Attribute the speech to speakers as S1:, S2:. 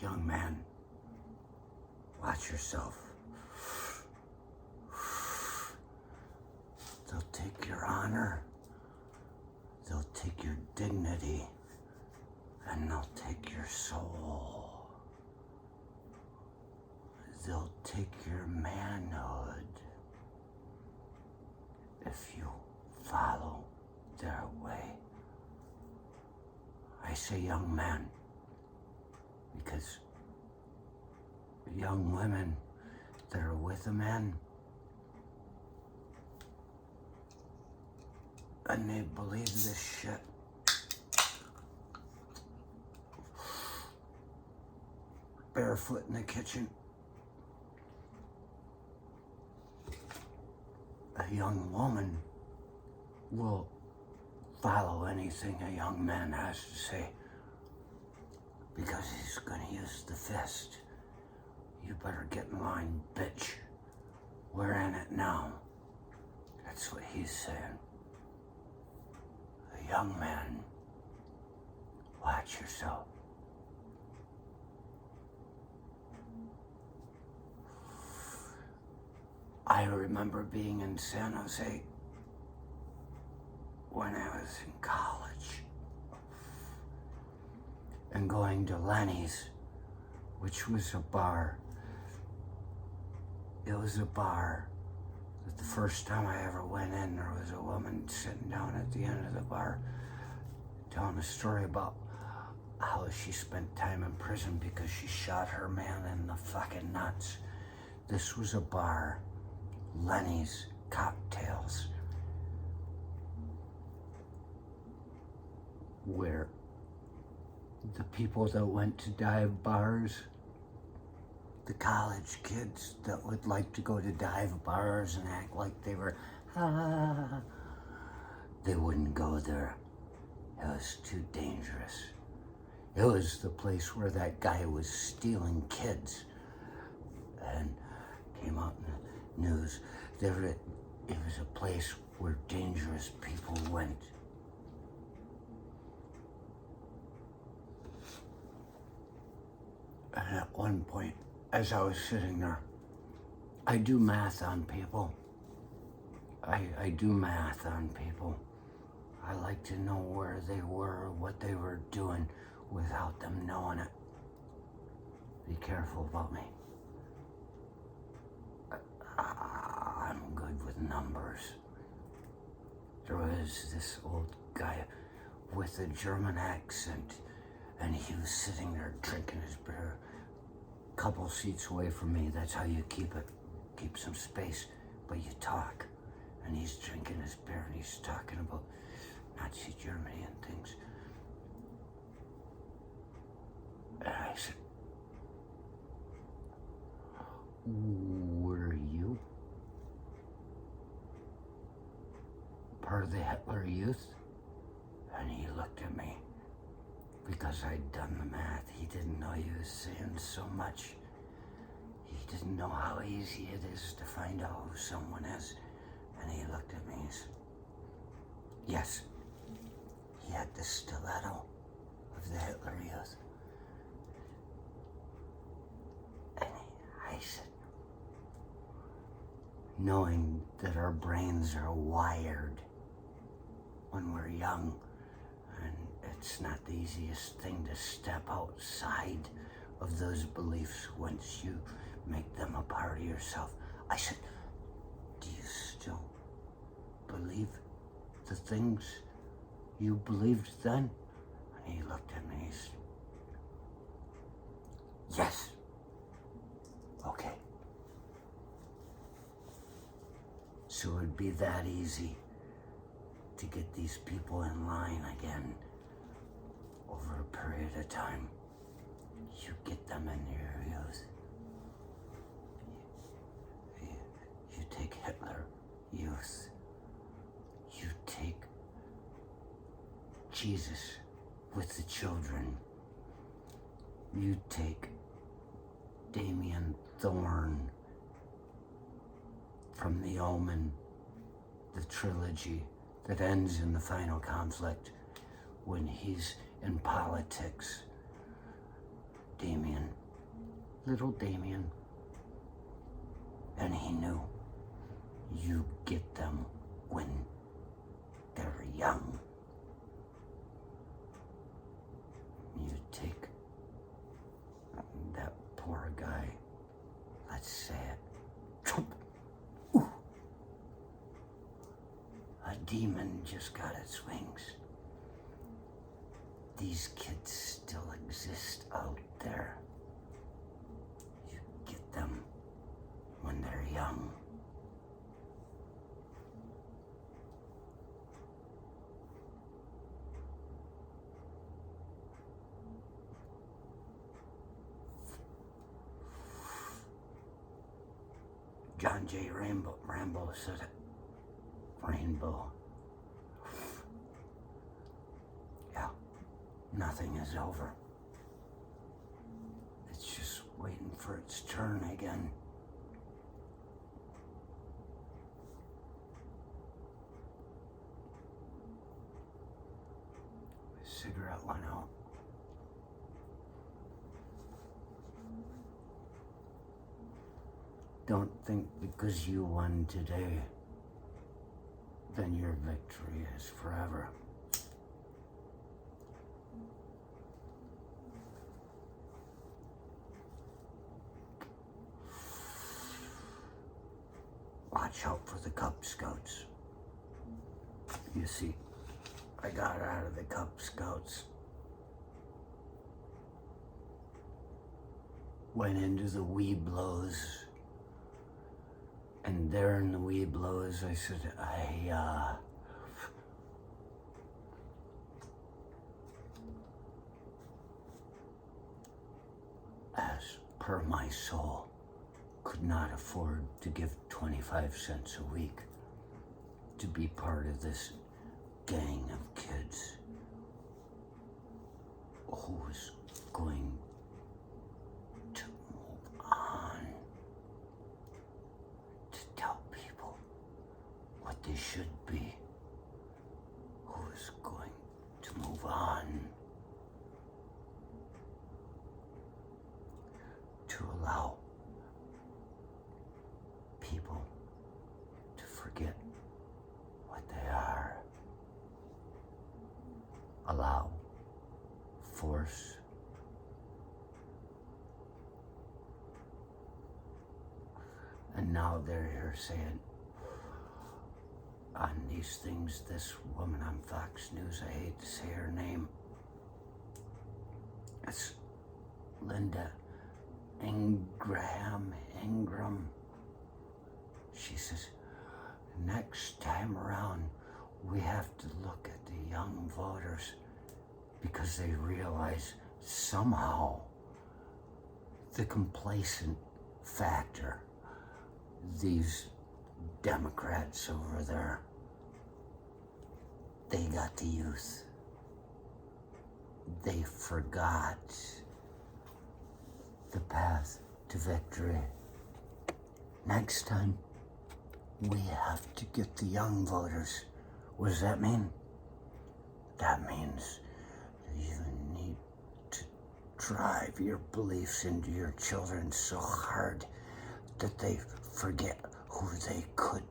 S1: Young man, watch yourself. They'll take your honor, they'll take your dignity, and they'll take your soul. They'll take your manhood if you follow their way. I say young man because young women that are with a man and they believe this shit. Barefoot in the kitchen. A young woman will follow anything a young man has to say because he's gonna use the fist. You better get in line, bitch. We're in it now. That's what he's saying. A young man, watch yourself. I remember being in San Jose when I was in college and going to Lenny's, which was a bar. It was a bar that the first time I ever went in, there was a woman sitting down at the end of the bar telling a story about how she spent time in prison because she shot her man in the fucking nuts. This was a bar, Lenny's Cocktails, where the people that went to dive bars, the college kids that would like to go to dive bars and act like they were, they wouldn't go there. It was too dangerous. It was the place where that guy was stealing kids and came out in the news. It was a place where dangerous people went. And at one point, as I was sitting there, I do math on people. I do math on people. I like to know where they were, what they were doing without them knowing it. Be careful about me. I'm good with numbers. There was this old guy with a German accent, and he was sitting there drinking his beer a couple seats away from me. That's how you keep some space, but you talk. And he's drinking his beer and he's talking about Nazi Germany and things. And I said, were you part of the Hitler Youth? And he looked at me because I'd done the math. He didn't know he was saying so much. He didn't know how easy it is to find out who someone is. And he looked at me and said, yes, he had the stiletto of the Hitler Youth. And I said, knowing that our brains are wired when we're young, and it's not the easiest thing to step outside of those beliefs once you make them a part of yourself. I said, do you still believe the things you believed then? And he looked at me and he said, yes. Okay. So it'd be that easy to get these people in line again over a period of time. You get them in your youth. You take Hitler Youth. You take Jesus with the children. You take Damien Thorne from The Omen, the trilogy that ends in the final conflict when he's in politics Damien, little Damien, and he knew you get them when they're young. You take that poor guy, let's say it, ooh, a demon just got its wings. These kids still exist out there. You get them when they're young. John J. Rambo said it. Rainbow. Yeah, nothing is over. It's just waiting for its turn again. The cigarette went out. Don't think because you won today, then your victory is forever. Watch out for the Cub Scouts. You see, I got out of the Cub Scouts. Went into the Weeblos. And there in the Weeblos, I said, as per my soul, could not afford to give 25 cents a week to be part of this gang of kids who was going to move on to tell people what they should be, who was going to move on to allow people to forget what they are. Allow, force, and now they're here saying on these things, this woman on Fox News, I hate to say her name, it's Linda Ingram. She says, next time around, we have to look at the young voters because they realize somehow the complacent factor, these Democrats over there, they got the youth. They forgot the path to victory. Next time, we have to get the young voters. What does that mean? That means you need to drive your beliefs into your children so hard that they forget who they could